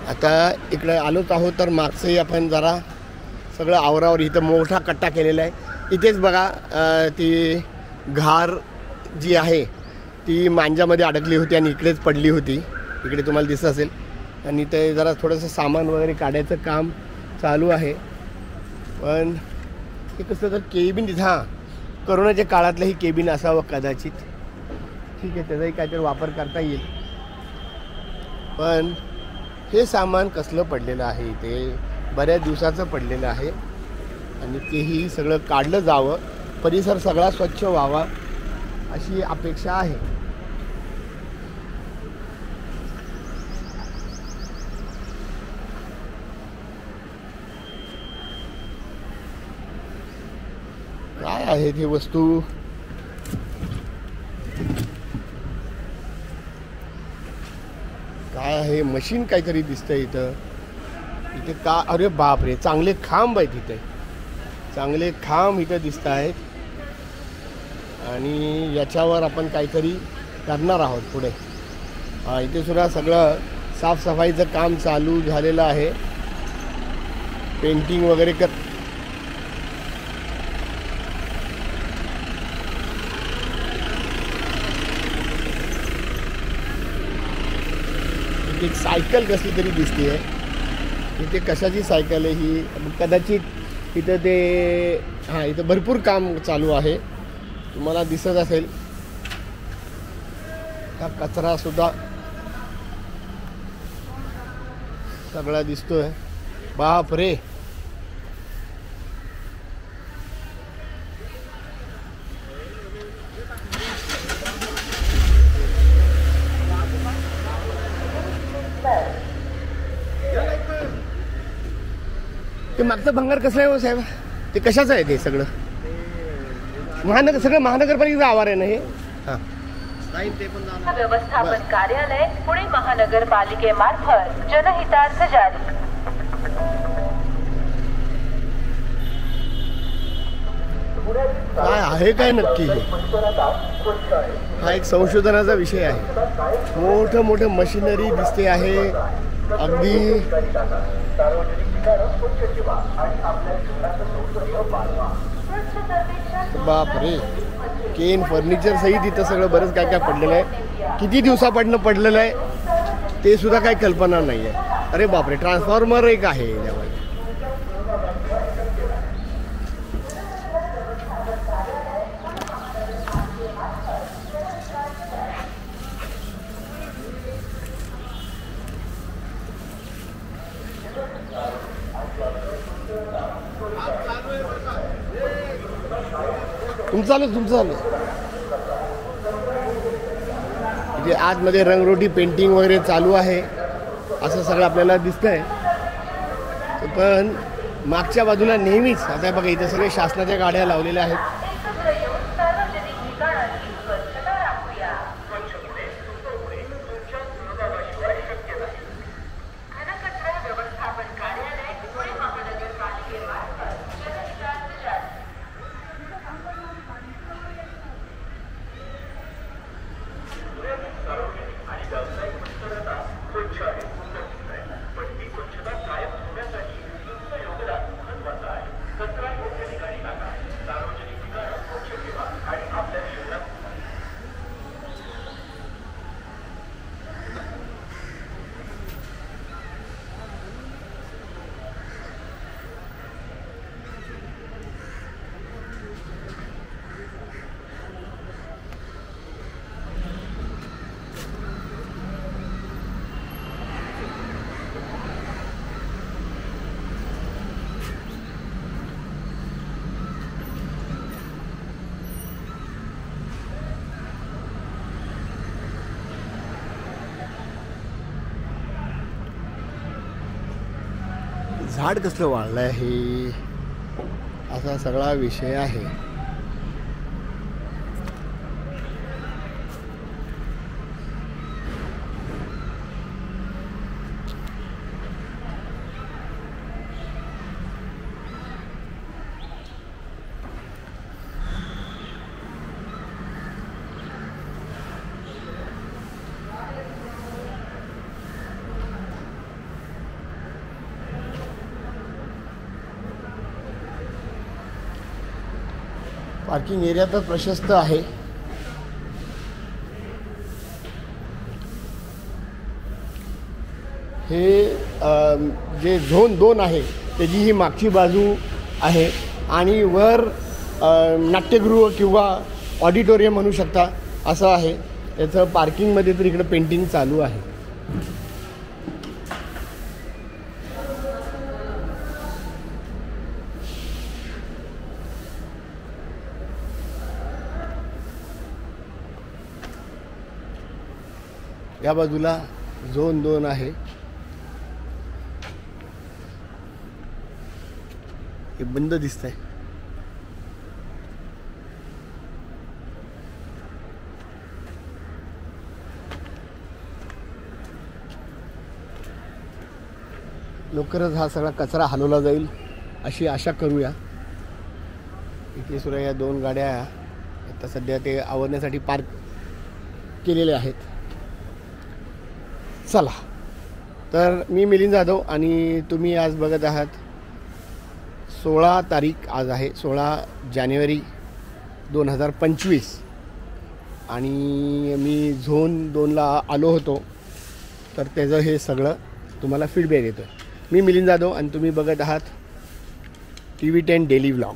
आता इकडे आलोच आहोत तर मागचंही आपण जरा सगळं आवरावर इथं मोठा कट्टा केलेला आहे। इथेच बघा ती घार जी आहे ती मांजामध्ये अडकली होती आणि इकडेच पडली होती, इकडे तुम्हाला दिसत असेल। आणि ते जरा थोडंसं सामान वगैरे काढायचं काम चालू आहे। पण हे कसं तर केबिन तिथं हां कोरोनाच्या काळातलं ही केबिन असावं कदाचित, ठीक आहे, त्याचाही काहीतरी वापर करता येईल। पण हे सामान कसलं पडलेलं आहे, ते बऱ्याच दिवसाचं पडलेलं आहे आणि तेही सगळं काढलं जावं, परिसर सगळा स्वच्छ व्हावा अशी अपेक्षा आहे। काय आहे ती वस्तू, काय आहे, मशीन काहीतरी दिसतंय इथं। इथे का, अरे बापरे, चांगले खांब आहेत इथे, चांगले खांब इथं दिसत आहेत आणि याच्यावर आपण काहीतरी करणार आहोत पुढे। इथे सुद्धा सगळं साफसफाईचं काम चालू झालेलं आहे, पेंटिंग वगैरे एक सायकल कसली तरी दिसते आहे इथे, कशाची सायकल आहे ही कदाचित, इथं ते हां इथं भरपूर काम चालू आहे, तुम्हाला दिसत असेल। हा कचरा सुद्धा सगळा दिसतोय, बाप रे। ते मागचं भंगार कसं आहे हो साहेब, ते कशाचं आहे ते सगळं? सगळं महानगरपालिकेचं आवार आहे ना हे? हां, व्यवस्थापन कार्यालय पुणे महानगरपालिकेमार्फत जनहितार्थ जारी। काय आहे काय नक्की हे? हा एक संशोधनाचा विषय आहे, मोठं मोठं मशिनरी दिसते आहे अगदी। बाप रे, केन फर्निचर सहित इथं सगळं बरंच काय काय पडलेलं आहे, किती दिवसापासून पडलेलं आहे ते सुद्धा काही कल्पना नाही आहे। अरे बापरे, ट्रान्सफॉर्मर एक आहे याच्यामध्ये। तुमचं चालू इथे आतमध्ये रंगरोटी पेंटिंग वगैरे चालू आहे असं सगळं आपल्याला दिसतंय। पण मागच्या बाजूला नेहमीच आता बघा इथे सगळे शासनाच्या गाड्या लावलेल्या आहेत। झाड कसलं वाढलं आहे असा सगळा विषय आहे। पार्किंग एरिया तर प्रशस्त आहे. हे जे झोन 2 आहे त्याची ही मागची बाजू आहे आणि वर नाट्यगृह किंवा ऑडिटोरियम म्हणू शकता असं आहे. याचं पार्किंगमध्ये तर इकडं पेंटिंग चालू आहे. या बाजूला झोन 2 आहे. हे बंद दिसतंय. लवकरच हा सगळा कचरा हलवला जाईल अशी आशा करूया. इथे सुद्धा या 2 गाड्या आता सध्या ते आवरण्यासाठी पार्क केलेल्या आहेत. चला, तर मी मिलिंद जाधव आणि तुम्ही आज बघत आहात 16 तारीख आज आहे 16 जानेवारी 2025 आणि मी झोन 2ला आलो होतो. तर त्याचं हे सगळं तुम्हाला फीडबॅक येतो. मी मिलिंद जाधव आणि तुम्ही बघत आहात TV10 डेली व्लॉग.